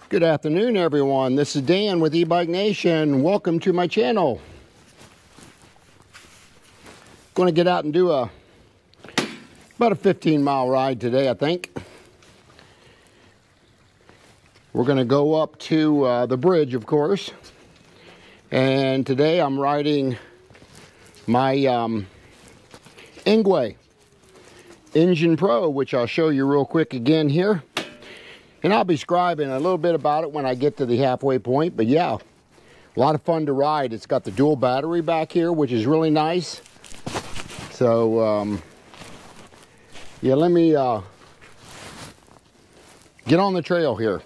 Good afternoon, everyone. This is Dan with E-Bike Nation. Welcome to my channel. Going to get out and do about a 15-mile ride today, I think. We're going to go up to the bridge, of course. And today I'm riding my Engwe Engine Pro, which I'll show you real quick again here. And I'll be describing a little bit about it when I get to the halfway point. But yeah, a lot of fun to ride. It's got the dual battery back here, which is really nice. So, yeah, let me get on the trail here.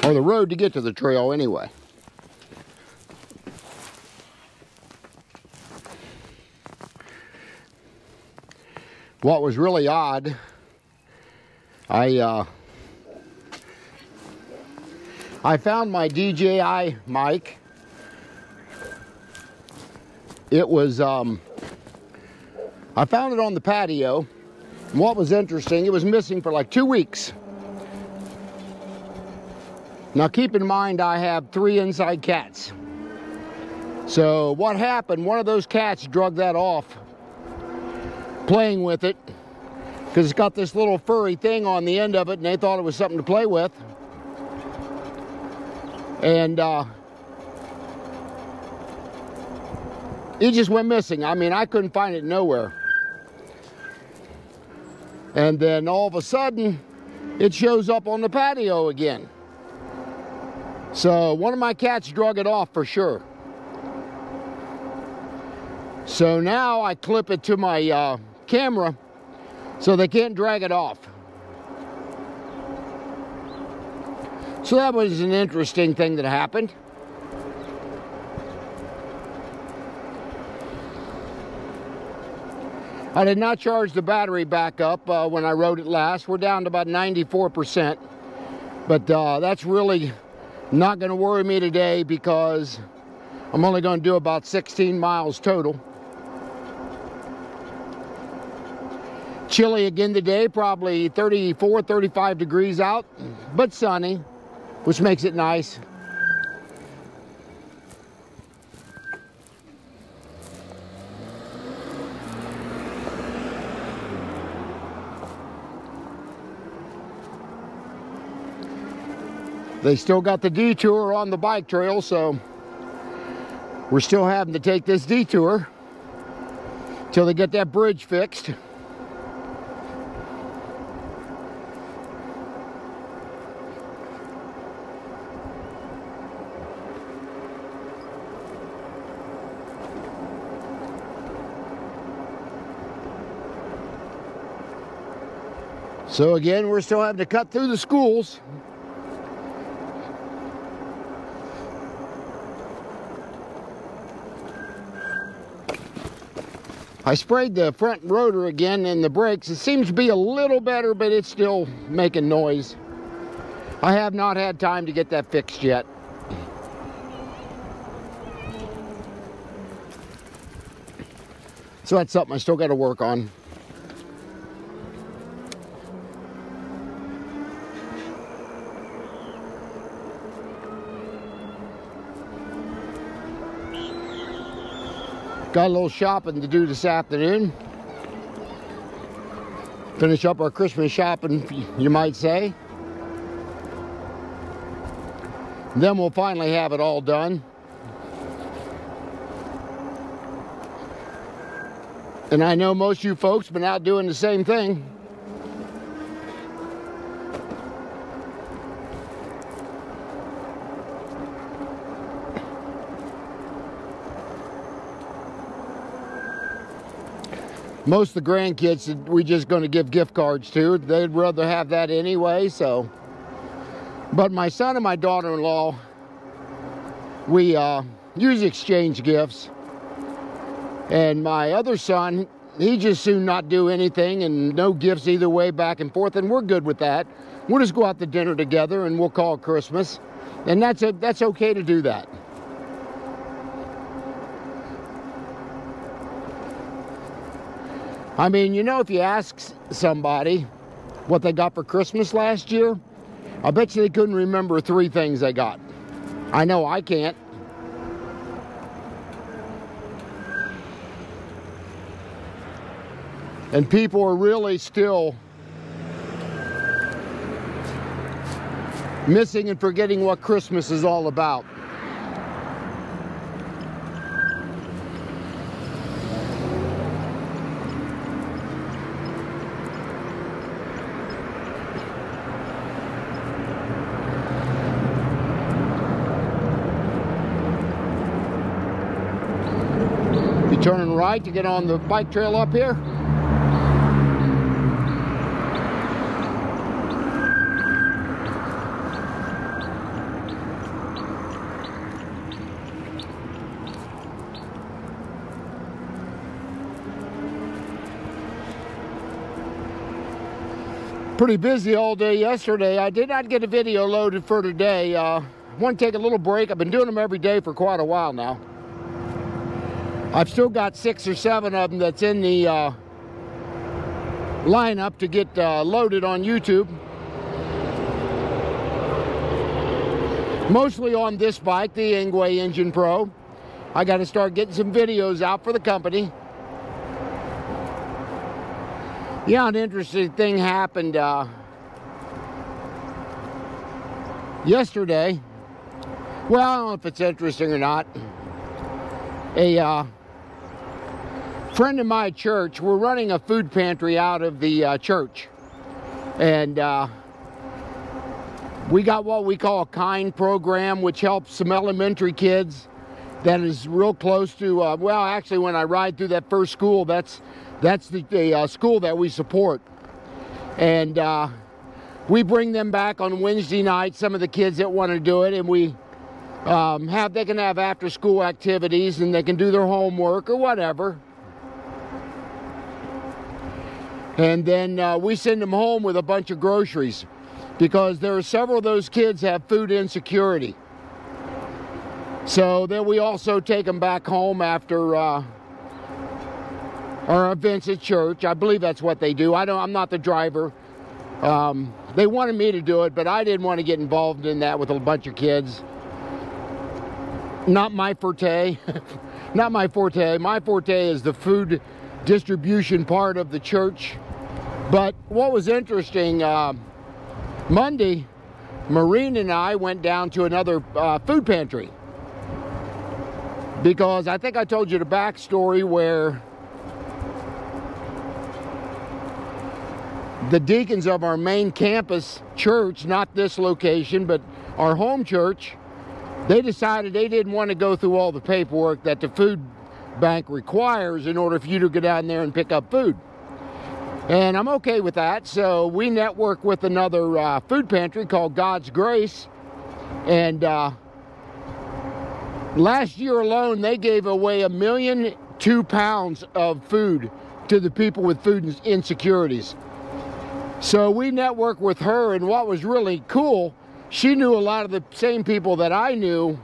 Or the road to get to the trail anyway. What was really odd, I found my DJI mic. It was, I found it on the patio. And what was interesting, it was missing for like 2 weeks. Now keep in mind, I have 3 inside cats. So what happened, one of those cats drug that off, playing with it, because it's got this little furry thing on the end of it, and they thought it was something to play with. And it just went missing. I mean, I couldn't find it nowhere. And then all of a sudden, it shows up on the patio again. So one of my cats drug it off for sure. So now I clip it to my camera so they can't drag it off. So that was an interesting thing that happened. I did not charge the battery back up when I rode it last. We're down to about 94%. But that's really not going to worry me today because I'm only going to do about 16 miles total. Chilly again today, probably 34, 35 degrees out, but sunny, which makes it nice. They still got the detour on the bike trail, so we're still having to take this detour till they get that bridge fixed. So again, we're still having to cut through the schools. I sprayed the front rotor again and the brakes. It seems to be a little better, but it's still making noise. I have not had time to get that fixed yet. So that's something I still got to work on. Got a little shopping to do this afternoon. Finish up our Christmas shopping, you might say. Then we'll finally have it all done. And I know most of you folks have been out doing the same thing. Most of the grandkids we just going to give gift cards to. They'd rather have that anyway, so. But my son and my daughter-in-law, we usually exchange gifts. And my other son, he just soon not do anything and no gifts either way, back and forth, and we're good with that. We'll just go out to dinner together and we'll call it Christmas. And that's okay to do that. I mean, you know, if you ask somebody what they got for Christmas last year, I bet you they couldn't remember 3 things they got. I know I can't. And people are really still missing and forgetting what Christmas is all about. You turning right to get on the bike trail up here? Pretty busy all day yesterday. I did not get a video loaded for today. I want to take a little break. I've been doing them every day for quite a while now. I've still got 6 or 7 of them that's in the lineup to get loaded on YouTube. Mostly on this bike, the Engwe Engine Pro. I got to start getting some videos out for the company. Yeah, an interesting thing happened yesterday. Well, I don't know if it's interesting or not. A friend of my church, we're running a food pantry out of the church. And we got what we call a KIND program, which helps some elementary kids that is real close to, well, actually, when I ride through that first school, that's the school that we support. And we bring them back on Wednesday night, some of the kids that want to do it, and we they can have after school activities and they can do their homework or whatever. And then we send them home with a bunch of groceries because there are several of those kids have food insecurity. So then we also take them back home after our events at church. I believe that's what they do. I'm not the driver. They wanted me to do it, but I didn't want to get involved in that with a bunch of kids. Not my forte. Not my forte. My forte is the food distribution part of the church. But what was interesting, Monday, Maureen and I went down to another food pantry. Because I think I told you the backstory where the deacons of our main campus church, not this location, but our home church, they decided they didn't want to go through all the paperwork that the food bank requires in order for you to go down there and pick up food. And I'm okay with that, so we network with another food pantry called God's Grace. And last year alone, they gave away 1,002 pounds of food to the people with food insecurities. So we networked with her, and what was really cool, she knew a lot of the same people that I knew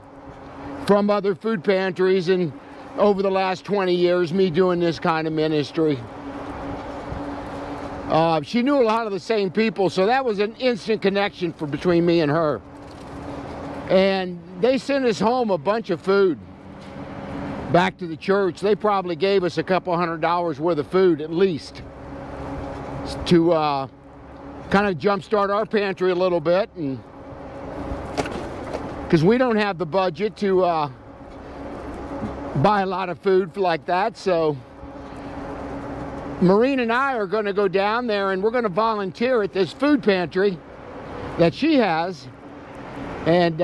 from other food pantries and over the last 20 years, me doing this kind of ministry. She knew a lot of the same people, so that was an instant connection between me and her. And they sent us home a bunch of food back to the church. They probably gave us a couple $100 worth of food at least to kind of jumpstart our pantry a little bit, and because we don't have the budget to buy a lot of food like that. So Maureen and I are going to go down there and we're going to volunteer at this food pantry that she has, and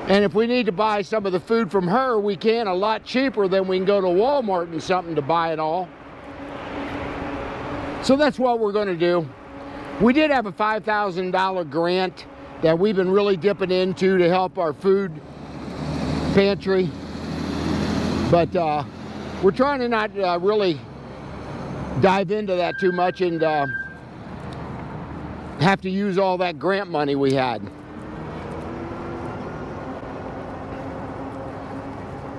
if we need to buy some of the food from her, we can a lot cheaper than we can go to Walmart and something to buy it all. So that's what we're going to do. We did have a $5,000 grant that we've been really dipping into to help our food pantry. But we're trying to not really dive into that too much and have to use all that grant money we had.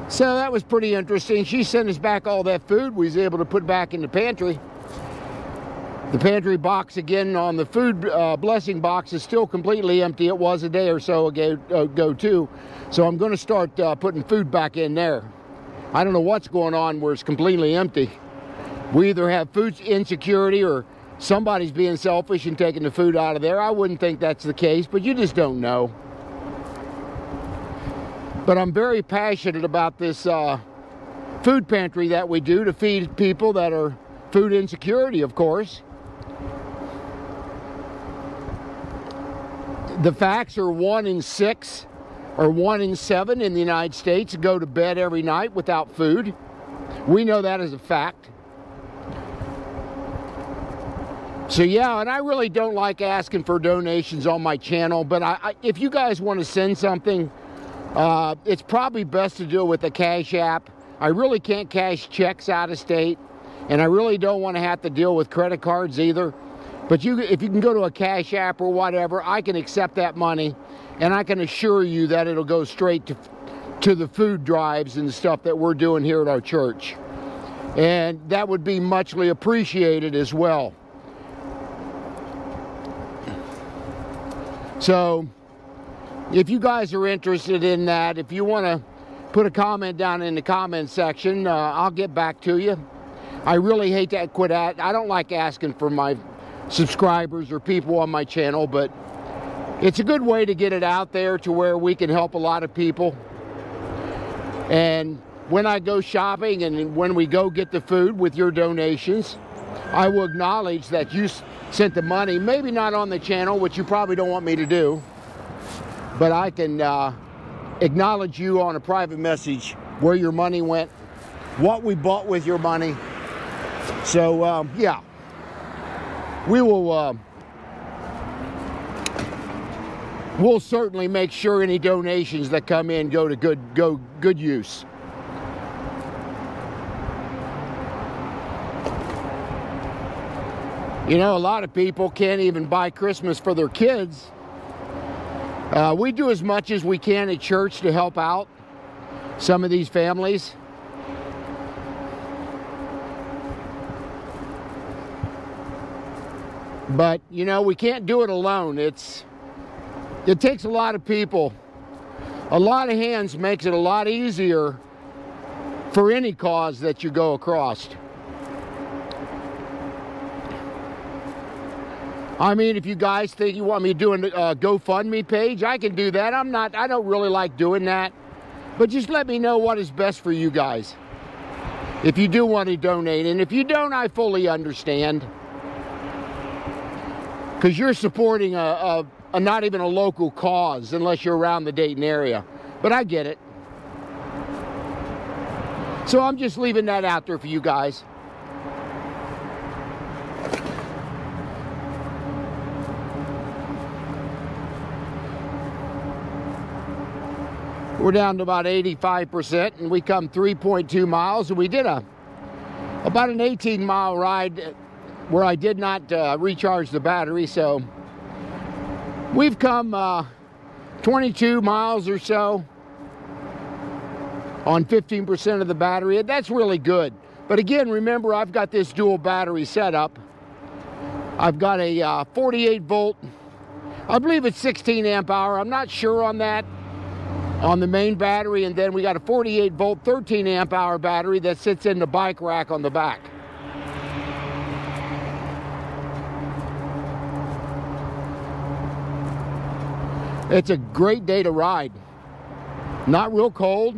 So that was pretty interesting. She sent us back all that food we was able to put back in the pantry. The pantry box again on the food blessing box is still completely empty. It was a day or so ago too. So I'm going to start putting food back in there. I don't know what's going on where it's completely empty. We either have food insecurity or somebody's being selfish and taking the food out of there. I wouldn't think that's the case, but you just don't know. But I'm very passionate about this food pantry that we do to feed people that are food insecurity, of course. The facts are 1 in 6 or 1 in 7 in the United States go to bed every night without food. We know that as a fact. So yeah, and I really don't like asking for donations on my channel, but if you guys want to send something, it's probably best to do it with a Cash App. I really can't cash checks out of state, and I really don't want to have to deal with credit cards either. But if you can go to a Cash App or whatever, I can accept that money, and I can assure you that it'll go straight to the food drives and the stuff that we're doing here at our church. And that would be muchly appreciated as well. So if you guys are interested in that, if you want to put a comment down in the comment section, I'll get back to you. I really hate to quit at. I don't like asking for my subscribers or people on my channel, but it's a good way to get it out there to where we can help a lot of people. And when I go shopping and when we go get the food with your donations, I will acknowledge that you sent the money, maybe not on the channel, which you probably don't want me to do, but I can acknowledge you on a private message where your money went, what we bought with your money. So yeah, we will we'll certainly make sure any donations that come in go to good use. You know, a lot of people can't even buy Christmas for their kids. We do as much as we can at church to help out some of these families. But, you know, we can't do it alone. It takes a lot of people. A lot of hands makes it a lot easier for any cause that you go across. I mean, if you guys think you want me to do a GoFundMe page, I can do that. I don't really like doing that. But just let me know what is best for you guys. If you do want to donate. And if you don't, I fully understand. Because you're supporting a not even a local cause unless you're around the Dayton area. But I get it. So I'm just leaving that out there for you guys. We're down to about 85%, and we come 3.2 miles, and we did about an 18-mile ride where I did not recharge the battery, so we've come 22 miles or so on 15% of the battery. That's really good. But again, remember, I've got this dual battery setup. I've got a 48 volt, I believe it's 16 amp hour, I'm not sure on that, on the main battery, and then we got a 48 volt 13 amp hour battery that sits in the bike rack on the back. It's a great day to ride. Not real cold.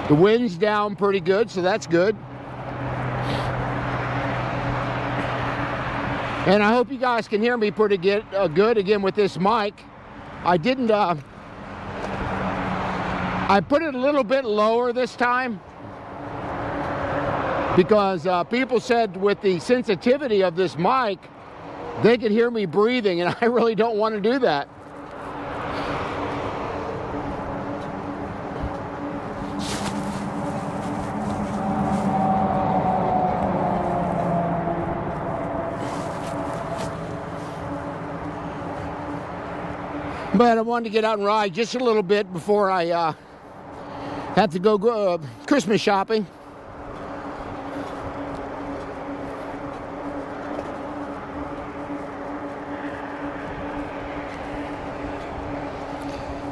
The wind's down pretty good, so that's good. And I hope you guys can hear me pretty good again with this mic. I didn't I put it a little bit lower this time because people said with the sensitivity of this mic, they could hear me breathing, and I really don't want to do that. But I wanted to get out and ride just a little bit before I have to go Christmas shopping.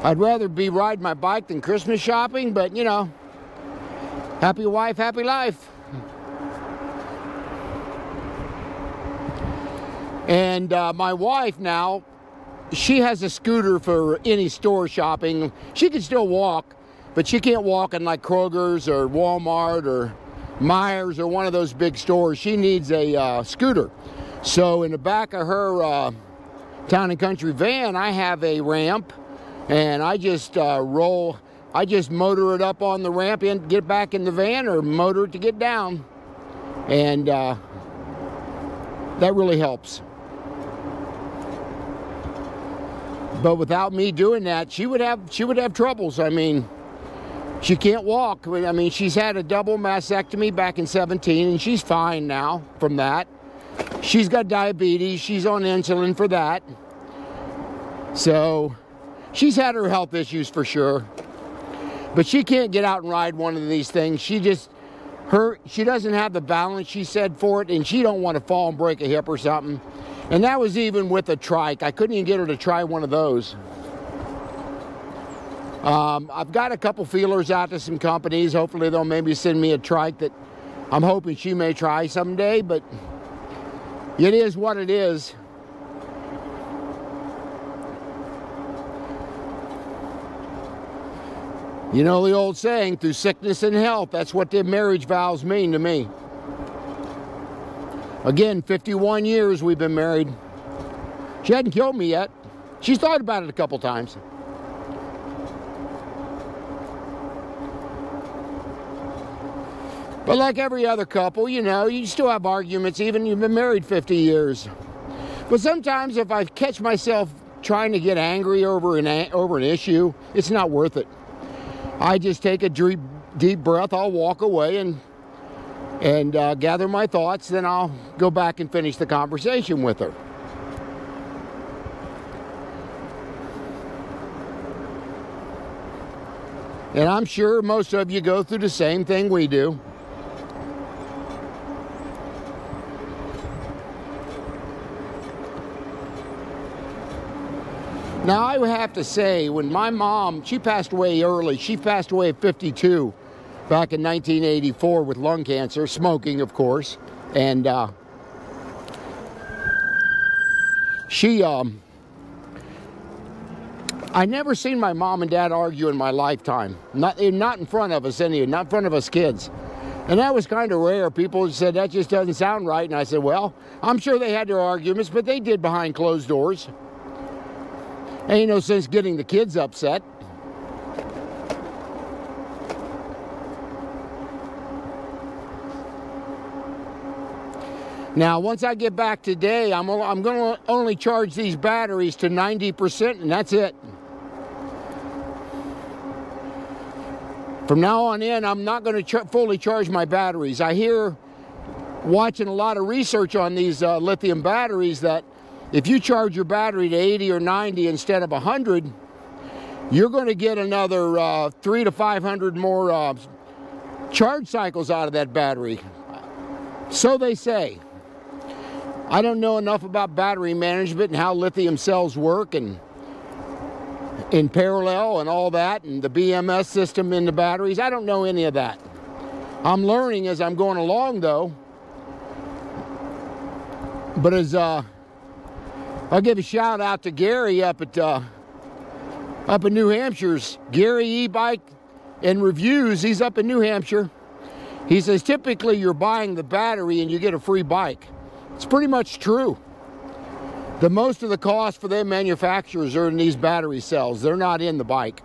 I'd rather be riding my bike than Christmas shopping, but you know, happy wife, happy life. And my wife now, she has a scooter for any store shopping. She can still walk, but she can't walk in like Kroger's or Walmart or Myers or one of those big stores. She needs a scooter. So in the back of her Town and Country van, I have a ramp, and I just motor it up on the ramp and get back in the van, or motor it to get down. And that really helps. But without me doing that, she would have troubles. I mean, she can't walk. I mean, she's had a double mastectomy back in 17, and she's fine now from that. She's got diabetes. She's on insulin for that. So she's had her health issues for sure. But she can't get out and ride one of these things. She doesn't have the balance, she said, for it, and she don't want to fall and break a hip or something. And that was even with a trike. I couldn't even get her to try one of those. I've got a couple feelers out to some companies. Hopefully they'll maybe send me a trike that I'm hoping she may try someday, but it is what it is. You know the old saying, through sickness and health, that's what the marriage vows mean to me. Again, 51 years we've been married. She hadn't killed me yet. She's thought about it a couple times. But like every other couple, you know, you still have arguments, even you've been married 50 years. But sometimes if I catch myself trying to get angry over an issue, it's not worth it. I just take a deep breath, I'll walk away and gather my thoughts, then I'll go back and finish the conversation with her. And I'm sure most of you go through the same thing we do. Now, I have to say, when my mom, she passed away early. She passed away at 52 back in 1984 with lung cancer, smoking, of course. And I never seen my mom and dad argue in my lifetime. Not in front of us, anyway, not in front of us kids. And that was kind of rare. People said, that just doesn't sound right. And I said, well, I'm sure they had their arguments, but they did behind closed doors. Ain't no sense getting the kids upset. Now, once I get back today, I'm going to only charge these batteries to 90%, and that's it. From now on in, I'm not going to fully charge my batteries. I hear, watching a lot of research on these lithium batteries, that if you charge your battery to 80 or 90 instead of 100, you're going to get another 300 to 500 more charge cycles out of that battery. So they say. I don't know enough about battery management and how lithium cells work and in parallel and all that, and the BMS system in the batteries. I don't know any of that. I'm learning as I'm going along, though. But as I'll give a shout out to Gary up in New Hampshire's Gary E-Bike and Reviews. He's up in New Hampshire. He says typically you're buying the battery and you get a free bike. It's pretty much true. The most of the cost for their manufacturers are in these battery cells. They're not in the bike.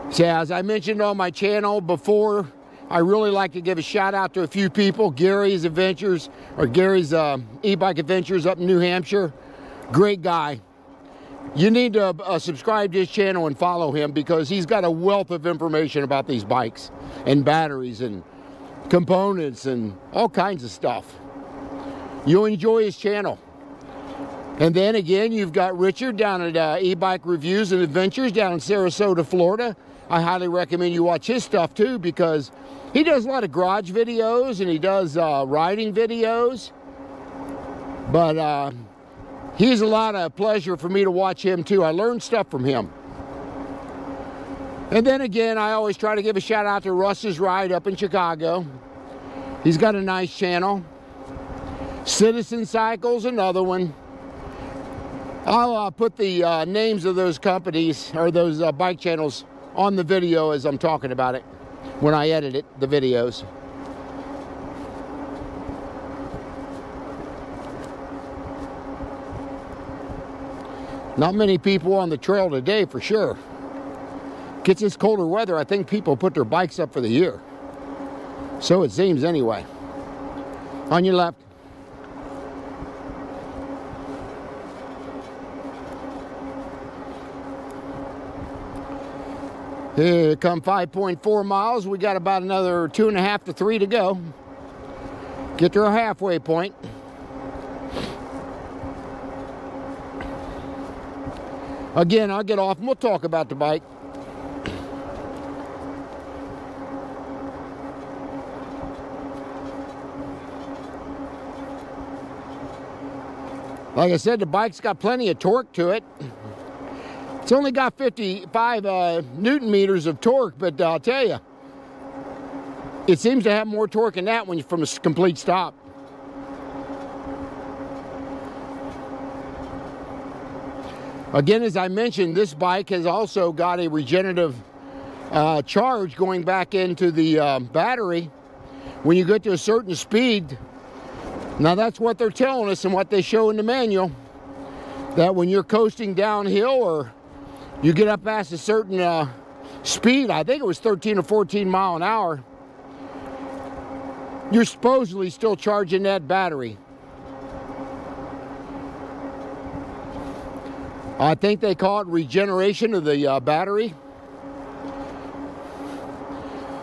So as I mentioned on my channel before, I really like to give a shout out to a few people. Gary's Adventures, or Gary's E-Bike Adventures up in New Hampshire. Great guy. You need to subscribe to his channel and follow him, because he's got a wealth of information about these bikes and batteries and components and all kinds of stuff. You'll enjoy his channel. And then again, you've got Richard down at E-Bike Reviews and Adventures down in Sarasota, Florida. I highly recommend you watch his stuff too, because he does a lot of garage videos and he does riding videos. But he's a lot of pleasure for me to watch him too. I learned stuff from him. And then again, I always try to give a shout out to Russ's Ride up in Chicago. He's got a nice channel. Citizen Cycles, another one. I'll put the names of those companies or those bike channels on the video as I'm talking about it when I edit it, the videos. Not many people on the trail today for sure. Gets this colder weather, I think people put their bikes up for the year. So it seems anyway. On your left. Here come 5.4 miles. We got about another 2.5 to 3 to go. Get to our halfway point. Again, I'll get off and we'll talk about the bike. Like I said, the bike's got plenty of torque to it. It's only got 55 Newton meters of torque, but I'll tell you, it seems to have more torque than that when you're from a complete stop. Again, as I mentioned, this bike has also got a regenerative charge going back into the battery when you get to a certain speed. Now that's what they're telling us and what they show in the manual, that when you're coasting downhill or you get up past a certain speed, I think it was 13 or 14 mile an hour, you're supposedly still charging that battery. I think they call it regeneration of the battery.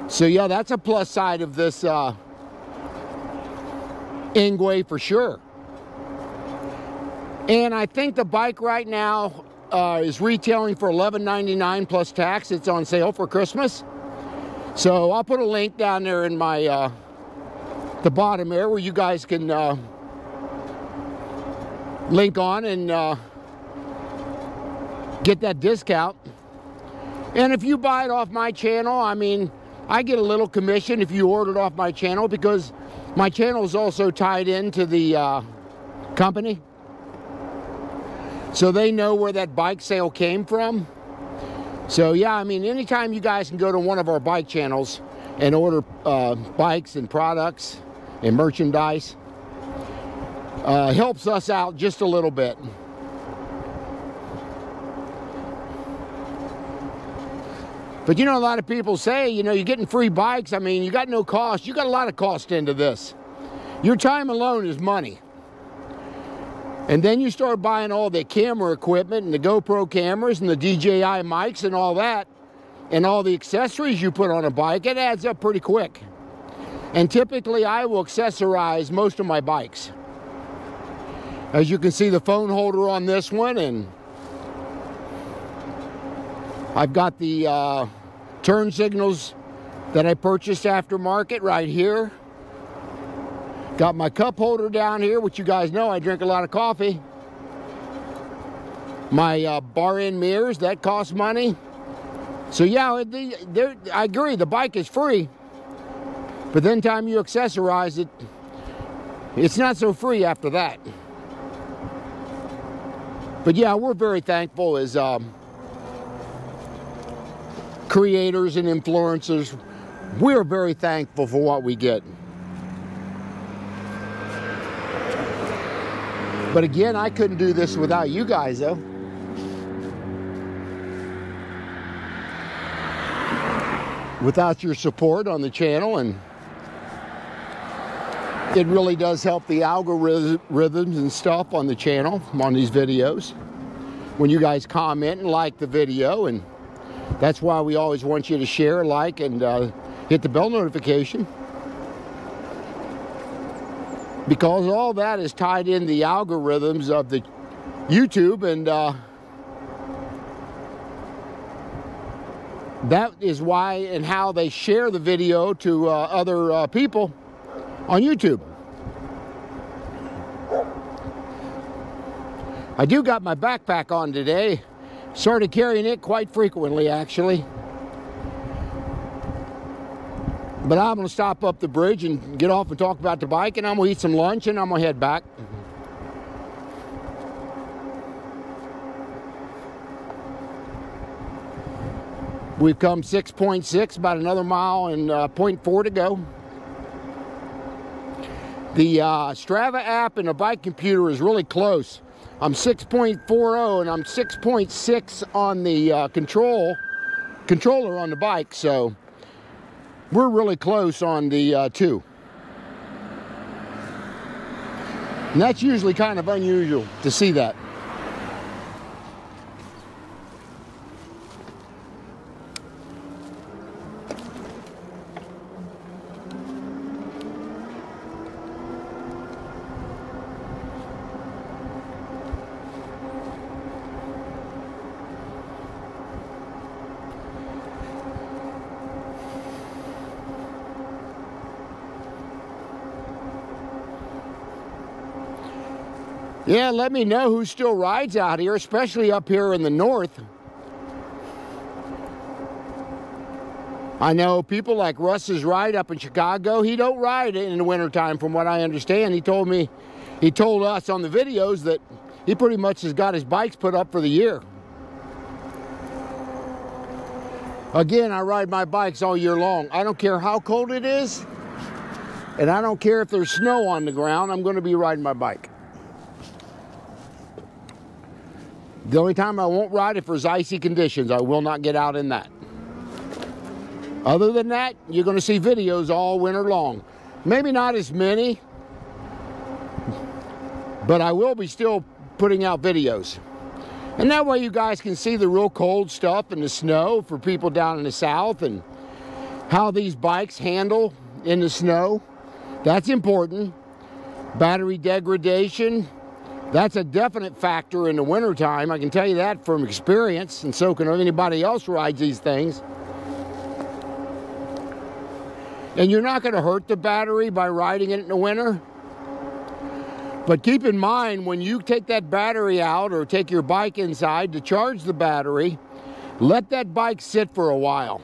So yeah, that's a plus side of this Engwe for sure. And I think the bike right now is retailing for $11.99 plus tax. It's on sale for Christmas. So I'll put a link down there in my the bottom there where you guys can link on and get that discount. And if you buy it off my channel, I mean, I get a little commission if you order it off my channel, because my channel is also tied into the company. So they know where that bike sale came from. So yeah, I mean, anytime you guys can go to one of our bike channels and order bikes and products and merchandise, helps us out just a little bit. But you know, a lot of people say, you know, you're getting free bikes. I mean, you got no cost. You got a lot of cost into this. Your time alone is money. And then you start buying all the camera equipment and the GoPro cameras and the DJI mics and all that, and all the accessories you put on a bike, it adds up pretty quick. And typically I will accessorize most of my bikes. As you can see, the phone holder on this one, and I've got the turn signals that I purchased aftermarket right here. Got my cup holder down here, which you guys know I drink a lot of coffee. My bar end mirrors, that costs money. So yeah, I agree, the bike is free. But then time you accessorize it, it's not so free after that. But yeah, we're very thankful as creators and influencers. We're very thankful for what we get. But again, I couldn't do this without you guys, though. Without your support on the channel, and it really does help the algorithms and stuff on the channel, on these videos, when you guys comment and like the video. And that's why we always want you to share, like, and hit the bell notification, because all that is tied in the algorithms of the YouTube, and that is why and how they share the video to other people on YouTube. I do got my backpack on today. Started carrying it quite frequently, actually. But I'm going to stop up the bridge and get off and talk about the bike, and I'm going to eat some lunch, and I'm going to head back. We've come 6.6, about another mile and 0.4 to go. The Strava app and the bike computer is really close. I'm 6.40 and I'm 6.6 on the controller on the bike, so we're really close on the two. And that's usually kind of unusual to see that. Yeah, let me know who still rides out here, especially up here in the north. I know people like Russ's ride up in Chicago. He don't ride in the wintertime, from what I understand. He told us on the videos that he pretty much has got his bikes put up for the year. Again, I ride my bikes all year long. I don't care how cold it is, and I don't care if there's snow on the ground. I'm going to be riding my bike. The only time I won't ride if there's icy conditions. I will not get out in that. Other than that, you're going to see videos all winter long. Maybe not as many, but I will be still putting out videos. And that way you guys can see the real cold stuff and the snow for people down in the south, and how these bikes handle in the snow. That's important. Battery degradation. That's a definite factor in the wintertime. I can tell you that from experience, and so can anybody else who rides these things. And you're not going to hurt the battery by riding it in the winter. But keep in mind, when you take that battery out or take your bike inside to charge the battery, let that bike sit for a while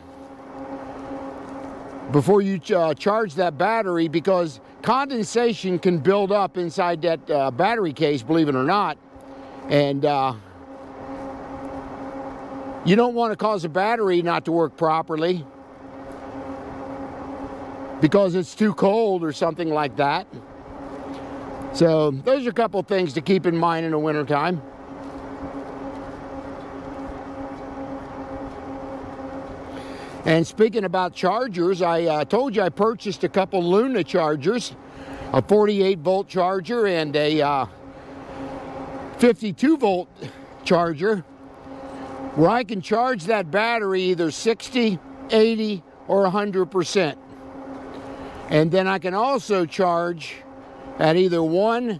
before you charge that battery, because condensation can build up inside that battery case, believe it or not. And you don't want to cause a battery not to work properly because it's too cold or something like that. So those are a couple things to keep in mind in the wintertime. And speaking about chargers, I told you I purchased a couple Luna chargers, a 48-volt charger and a 52-volt charger, where I can charge that battery either 60, 80, or 100%. And then I can also charge at either 1,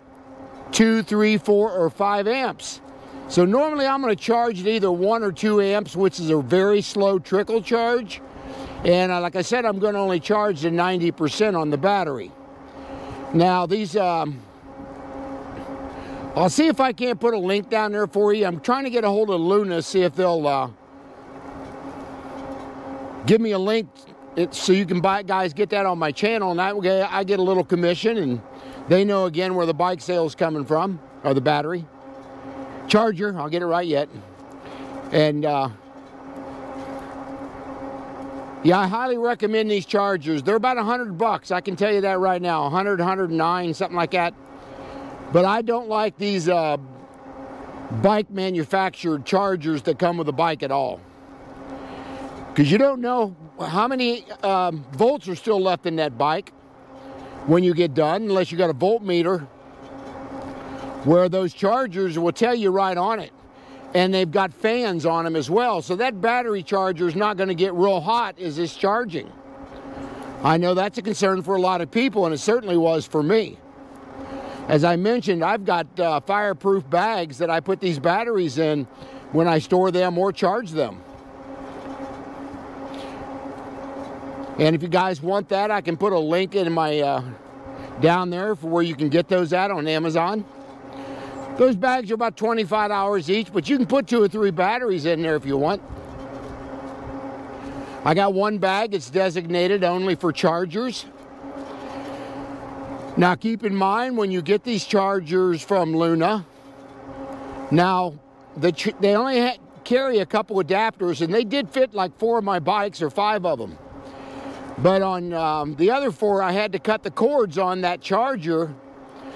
2, 3, 4, or 5 amps. So normally I'm going to charge at either 1 or 2 amps, which is a very slow trickle charge. And like I said, I'm going to only charge to 90% on the battery. Now these, I'll see if I can't put a link down there for you. I'm trying to get a hold of Luna, see if they'll give me a link so you can guys get that on my channel, and that way I get a little commission, and they know again where the bike sale's coming from, or the battery. Charger, I'll get it right yet. And yeah, I highly recommend these chargers. They're about $100, I can tell you that right now. 100, 109, something like that. But I don't like these bike manufactured chargers that come with a bike at all, because you don't know how many volts are still left in that bike when you get done, unless you got a voltmeter, where those chargers will tell you right on it. And they've got fans on them as well, so that battery charger is not going to get real hot as it's charging. I know that's a concern for a lot of people, and it certainly was for me. As I mentioned, I've got fireproof bags that I put these batteries in when I store them or charge them. And if you guys want that, I can put a link in my down there for where you can get those at on Amazon. Those bags are about $25 each, but you can put 2 or 3 batteries in there if you want. I got one bag. It's designated only for chargers. Now keep in mind when you get these chargers from Luna, now they only carry a couple adapters, and they did fit like 4 of my bikes or 5 of them. But on the other 4, I had to cut the cords on that charger,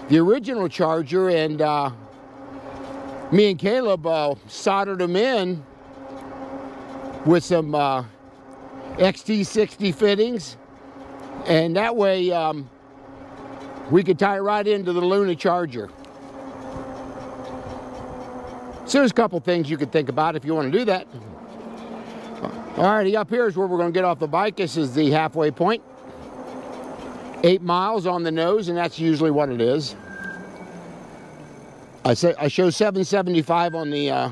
the original charger, and me and Caleb soldered them in with some XT60 fittings, and that way we could tie it right into the Luna charger. So there's a couple things you could think about if you want to do that. Alrighty, up here is where we're going to get off the bike. This is the halfway point. 8 miles on the nose, and that's usually what it is. I show 775 on the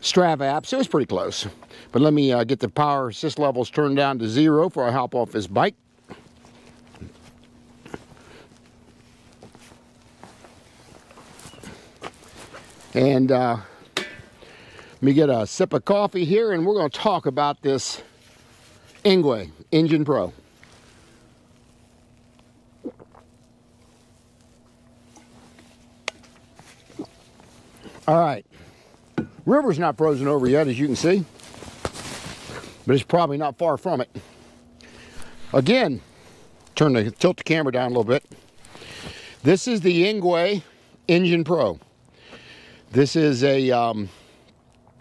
Strava app, so it's pretty close. But let me get the power assist levels turned down to 0 before I hop off this bike. And let me get a sip of coffee here, and we're going to talk about this Engwe Engine Pro. All right, river's not frozen over yet, as you can see, but it's probably not far from it. Again, tilt the camera down a little bit. This is the Engwe Engine Pro. This is a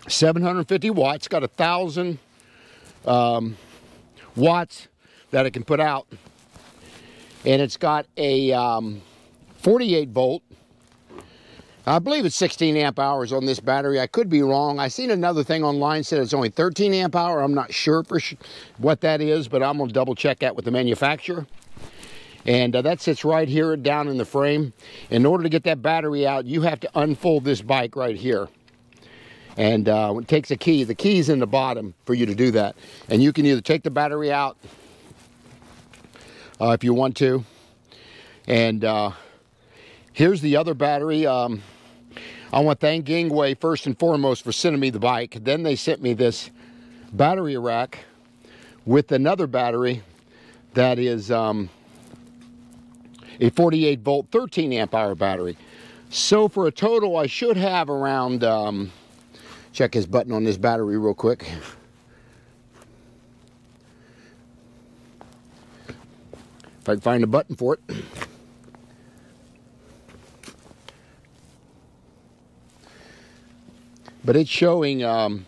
750 watts, got 1,000 watts that it can put out. And it's got a 48 volt, I believe it's 16 amp hours on this battery. I could be wrong. I seen another thing online said it's only 13 amp hour. I'm not sure for what that is, but I'm gonna double check that with the manufacturer. And that sits right here down in the frame. In order to get that battery out, you have to unfold this bike right here. And it takes a key. The key's in the bottom for you to do that. And you can either take the battery out if you want to. And here's the other battery. I want to thank Engwe first and foremost for sending me the bike. Then they sent me this battery rack with another battery that is a 48 volt 13 amp hour battery. So for a total I should have around check his button on this battery real quick. If I can find a button for it. But it's showing a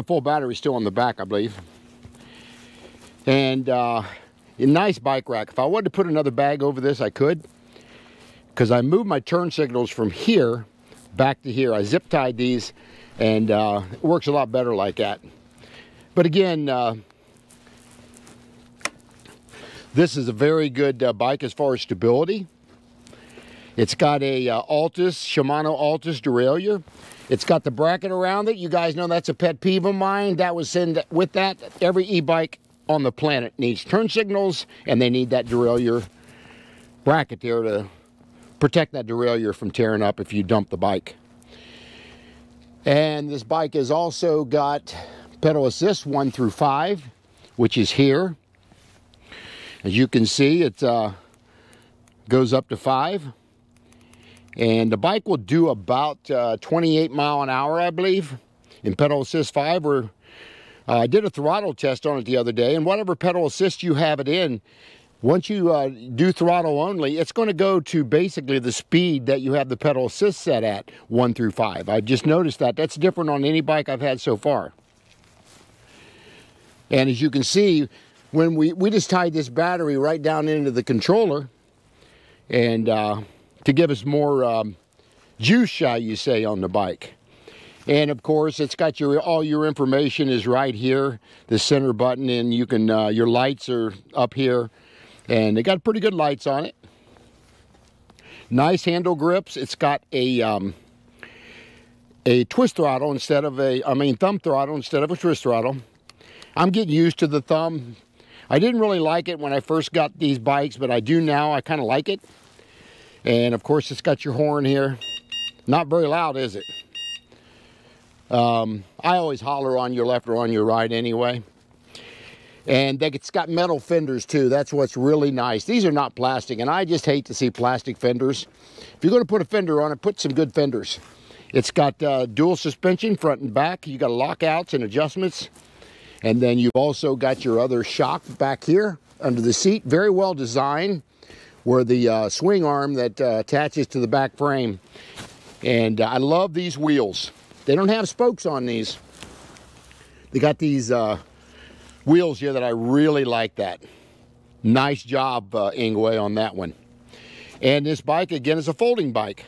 full battery still on the back, I believe. And a nice bike rack. If I wanted to put another bag over this, I could, because I moved my turn signals from here back to here. I zip tied these, and it works a lot better like that. But again, this is a very good bike as far as stability. It's got a Shimano Altus derailleur. It's got the bracket around it. You guys know that's a pet peeve of mine. That was sent with that. Every e-bike on the planet needs turn signals, and they need that derailleur bracket there to protect that derailleur from tearing up if you dump the bike. And this bike has also got pedal assist 1 through 5, which is here. As you can see, it goes up to 5. And the bike will do about 28 mile an hour, I believe, in pedal assist 5. Or I did a throttle test on it the other day, and whatever pedal assist you have it in, once you do throttle only, it's going to go to basically the speed that you have the pedal assist set at, 1 through 5. I just noticed that. That's different on any bike I've had so far. And as you can see, when we just tied this battery right down into the controller, and to give us more juice, shall you say, on the bike. And of course, it's got all your information is right here, the center button, and you can your lights are up here, and they got pretty good lights on it. Nice handle grips. It's got a twist throttle instead of thumb throttle instead of a twist throttle. I'm getting used to the thumb. I didn't really like it when I first got these bikes, but I do now. I kind of like it. And of course, it's got your horn here. Not very loud, is it? I always holler on your left or on your right anyway. And it's got metal fenders too. That's what's really nice. These are not plastic, and I just hate to see plastic fenders. If you're going to put a fender on it, put some good fenders. It's got dual suspension, front and back. You got lockouts and adjustments. And then you've also got your other shock back here under the seat. Very well designed, where the swing arm that attaches to the back frame. And I love these wheels. They don't have spokes on these. They got these wheels here that I really like that. Nice job, Engwe, on that one. And this bike, again, is a folding bike.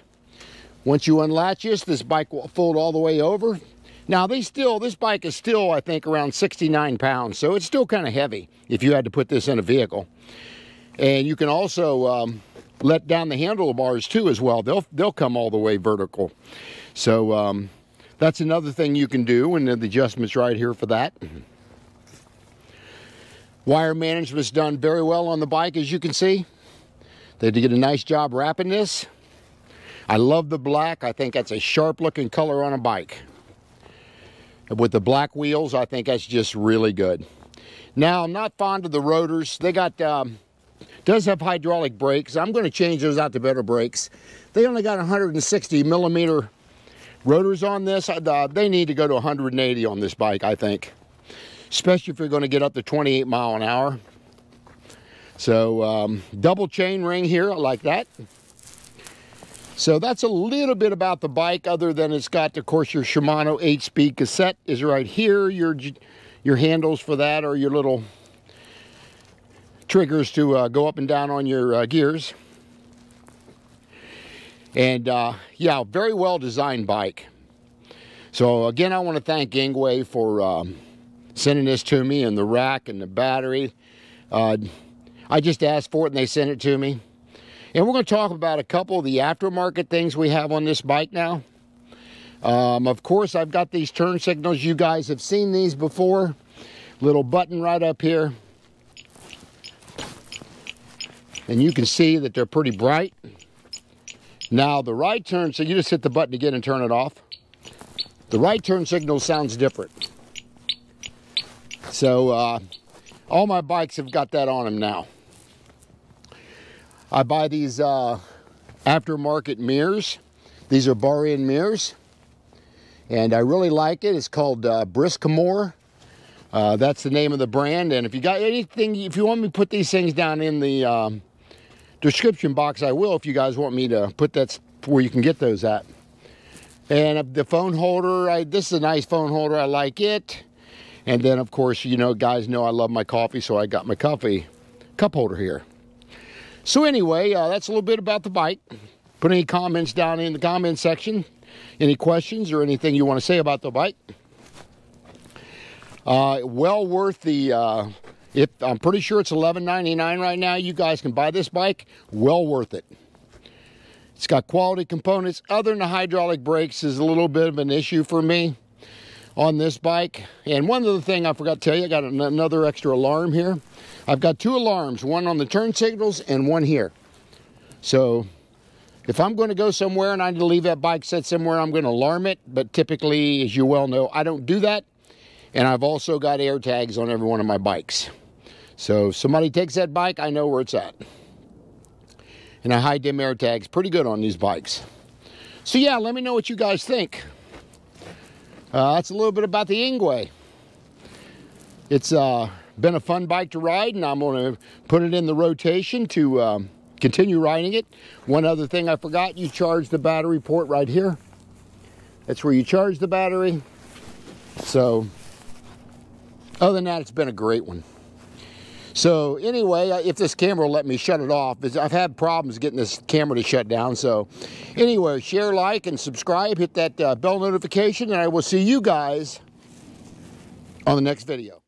Once you unlatch this bike will fold all the way over. Now, this bike is still, I think, around 69 pounds, so it's still kind of heavy if you had to put this in a vehicle. And you can also let down the handlebars too as well. They'll come all the way vertical. So that's another thing you can do, and the adjustments right here for that. Wire management's done very well on the bike, as you can see. They did a nice job wrapping this. I love the black. I think that's a sharp looking color on a bike. With the black wheels, I think that's just really good. Now, I'm not fond of the rotors. They got, does have hydraulic brakes. I'm going to change those out to better brakes. They only got 160 millimeter rotors on this. They need to go to 180 on this bike, I think. Especially if you're going to get up to 28 mile an hour. So, double chain ring here. I like that. So that's a little bit about the bike, other than it's got, of course, your Shimano 8-speed cassette is right here. Your handles for that are your little triggers to go up and down on your gears. And yeah, very well designed bike. So again, I want to thank Engwe for sending this to me, and the rack and the battery. I just asked for it and they sent it to me. And we're going to talk about a couple of the aftermarket things we have on this bike now. Of course, I've got these turn signals. You guys have seen these before. Little button right up here. And you can see that they're pretty bright. Now, the right turn, so you just hit the button again and turn it off. The right turn signal sounds different. So, all my bikes have got that on them now. I buy these aftermarket mirrors. These are bar-in mirrors. And I really like it. It's called Briscamore. That's the name of the brand. And if you got anything, if you want me to put these things down in the description box, I will, if you guys want me to put that where you can get those at. And the phone holder, this is a nice phone holder. I like it. And then, of course, you know, guys know I love my coffee, so I got my coffee cup holder here. So anyway, that's a little bit about the bike. Put any comments down in the comment section. Any questions or anything you want to say about the bike. Well worth the, I'm pretty sure it's $11.99 right now. You guys can buy this bike. Well worth it. It's got quality components. Other than the hydraulic brakes is a little bit of an issue for me on this bike. And one other thing I forgot to tell you, I got another extra alarm here. I've got two alarms, one on the turn signals and one here. So if I'm going to go somewhere and I need to leave that bike set somewhere, I'm going to alarm it. But typically, as you well know, I don't do that. And I've also got air tags on every one of my bikes. So if somebody takes that bike, I know where it's at. And I hide them air tags pretty good on these bikes. So yeah, let me know what you guys think. That's a little bit about the Engwe. It's been a fun bike to ride, and I'm going to put it in the rotation to continue riding it. One other thing I forgot, you charge the battery port right here. That's where you charge the battery. So, other than that, it's been a great one. So, anyway, if this camera will let me shut it off, I've had problems getting this camera to shut down. So, anyway, share, like, and subscribe. Hit that bell notification, and I will see you guys on the next video.